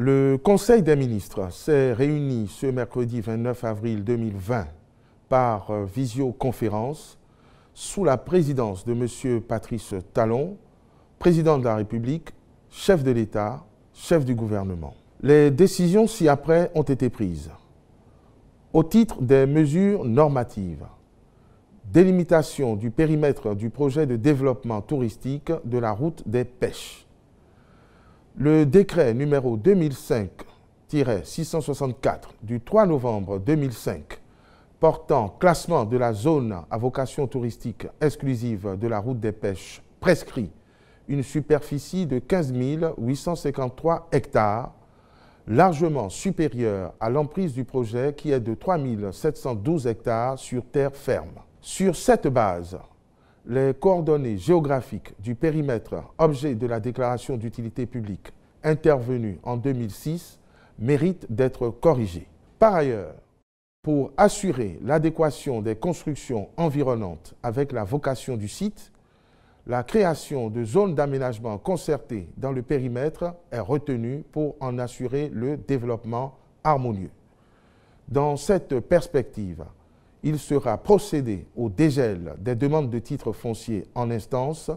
Le Conseil des ministres s'est réuni ce mercredi 29 avril 2020 par visioconférence sous la présidence de M. Patrice Talon, président de la République, chef de l'État, chef du gouvernement. Les décisions ci-après ont été prises au titre des mesures normatives, délimitation du périmètre du projet de développement touristique de la route des pêches. Le décret numéro 2005-664 du 3 novembre 2005 portant classement de la zone à vocation touristique exclusive de la route des pêches prescrit une superficie de 15 853 hectares, largement supérieure à l'emprise du projet qui est de 3 712 hectares sur terre ferme. Sur cette base, les coordonnées géographiques du périmètre objet de la déclaration d'utilité publique intervenue en 2006 méritent d'être corrigées. Par ailleurs, pour assurer l'adéquation des constructions environnantes avec la vocation du site, la création de zones d'aménagement concertées dans le périmètre est retenue pour en assurer le développement harmonieux. Dans cette perspective, il sera procédé au dégel des demandes de titres fonciers en instance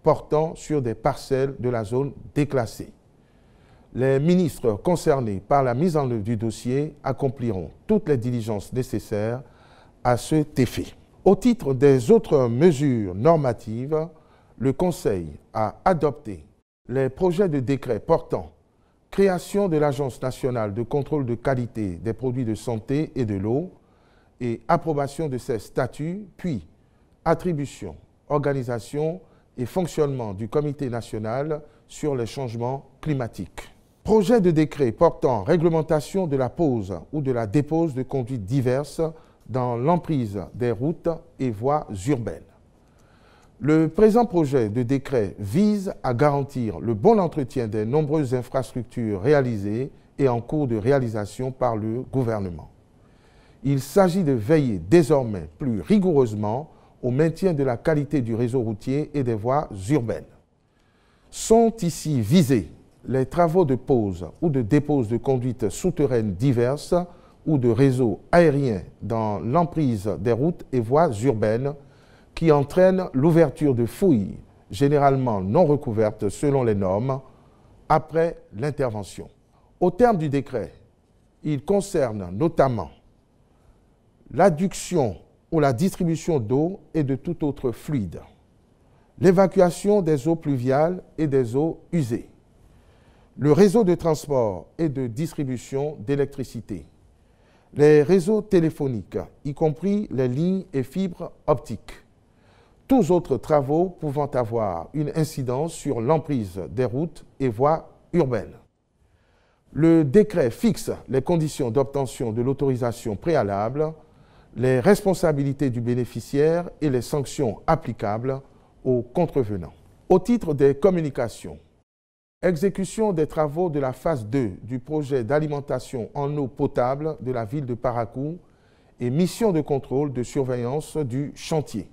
portant sur des parcelles de la zone déclassée. Les ministres concernés par la mise en œuvre du dossier accompliront toutes les diligences nécessaires à cet effet. Au titre des autres mesures normatives, le Conseil a adopté les projets de décret portant création de l'Agence nationale de contrôle de qualité des produits de santé et de l'eau et approbation de ses statuts, puis attribution, organisation et fonctionnement du Comité national sur les changements climatiques. Projet de décret portant réglementation de la pose ou de la dépose de conduites diverses dans l'emprise des routes et voies urbaines. Le présent projet de décret vise à garantir le bon entretien des nombreuses infrastructures réalisées et en cours de réalisation par le gouvernement. Il s'agit de veiller désormais plus rigoureusement au maintien de la qualité du réseau routier et des voies urbaines. Sont ici visés les travaux de pose ou de dépose de conduites souterraines diverses ou de réseaux aériens dans l'emprise des routes et voies urbaines qui entraînent l'ouverture de fouilles, généralement non recouvertes selon les normes, après l'intervention. Au terme du décret, il concerne notamment l'adduction ou la distribution d'eau et de tout autre fluide, l'évacuation des eaux pluviales et des eaux usées, le réseau de transport et de distribution d'électricité, les réseaux téléphoniques, y compris les lignes et fibres optiques, tous autres travaux pouvant avoir une incidence sur l'emprise des routes et voies urbaines. Le décret fixe les conditions d'obtention de l'autorisation préalable, les responsabilités du bénéficiaire et les sanctions applicables aux contrevenants. Au titre des communications, exécution des travaux de la phase 2 du projet d'alimentation en eau potable de la ville de Parakou et mission de contrôle de surveillance du chantier.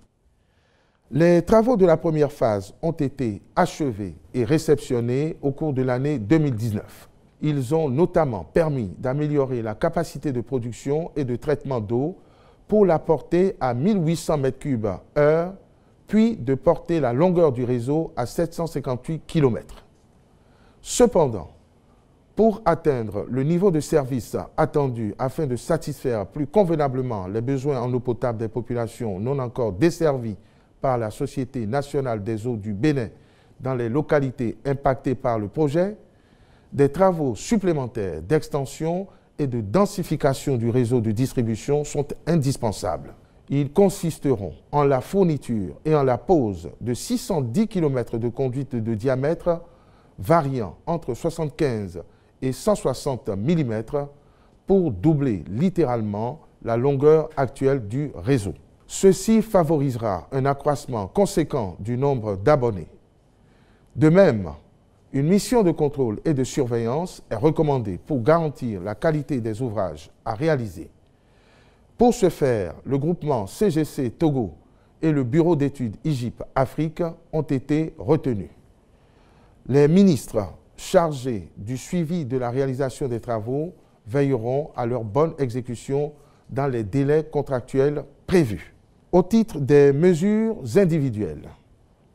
Les travaux de la première phase ont été achevés et réceptionnés au cours de l'année 2019. Ils ont notamment permis d'améliorer la capacité de production et de traitement d'eau pour la porter à 1800 m3/h, puis de porter la longueur du réseau à 758 km. Cependant, pour atteindre le niveau de service attendu afin de satisfaire plus convenablement les besoins en eau potable des populations non encore desservies par la Société nationale des eaux du Bénin dans les localités impactées par le projet, des travaux supplémentaires d'extension et de densification du réseau de distribution sont indispensables. Ils consisteront en la fourniture et en la pose de 610 km de conduite de diamètre variant entre 75 et 160 mm pour doubler littéralement la longueur actuelle du réseau. Ceci favorisera un accroissement conséquent du nombre d'abonnés. De même, une mission de contrôle et de surveillance est recommandée pour garantir la qualité des ouvrages à réaliser. Pour ce faire, le groupement CGC Togo et le bureau d'études IGIP Afrique ont été retenus. Les ministres chargés du suivi de la réalisation des travaux veilleront à leur bonne exécution dans les délais contractuels prévus. Au titre des mesures individuelles,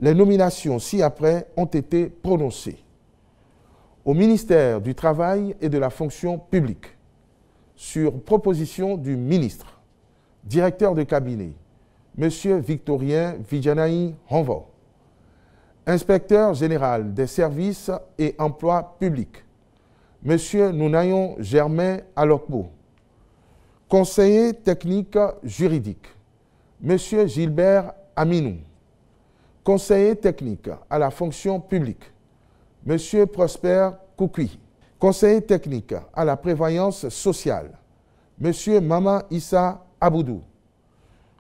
les nominations ci-après ont été prononcées. Au ministère du Travail et de la Fonction publique, sur proposition du ministre, directeur de cabinet, M. Victorien Vijanaï Honvo, inspecteur général des services et emplois publics, M. Nounayon Germain Alokbo, conseiller technique juridique, M. Gilbert Aminou, conseiller technique à la fonction publique, M. Prosper Koukui, conseiller technique à la prévoyance sociale, M. Mama Issa Aboudou,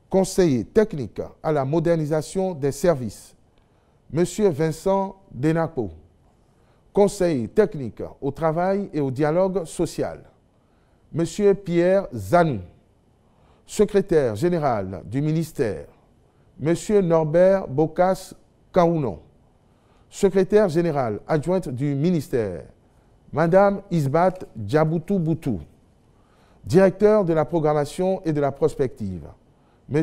conseiller technique à la modernisation des services, M. Vincent Denapo, conseiller technique au travail et au dialogue social, M. Pierre Zanou, secrétaire général du ministère, M. Norbert Bokas Kaounon, secrétaire général adjointe du ministère, Mme Isbat Djaboutou Boutou, directeur de la programmation et de la prospective, M.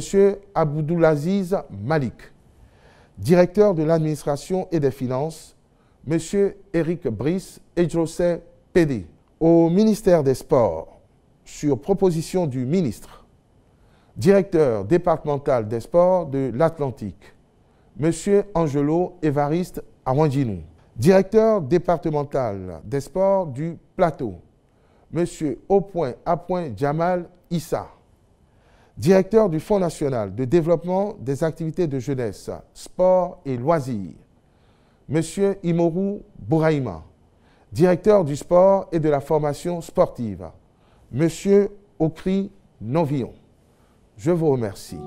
Abdoulaziz Malik, directeur de l'administration et des finances, M. Éric Brice Edjosé PD. Au ministère des Sports, sur proposition du ministre, directeur départemental des sports de l'Atlantique, M. Angelo Évariste Awanjinou, directeur départemental des sports du Plateau, M. Jamal Issa, directeur du Fonds national de développement des activités de jeunesse, sport et loisirs, M. Imoru Bouraïma, directeur du sport et de la formation sportive, M. Okri Novillon. Je vous remercie.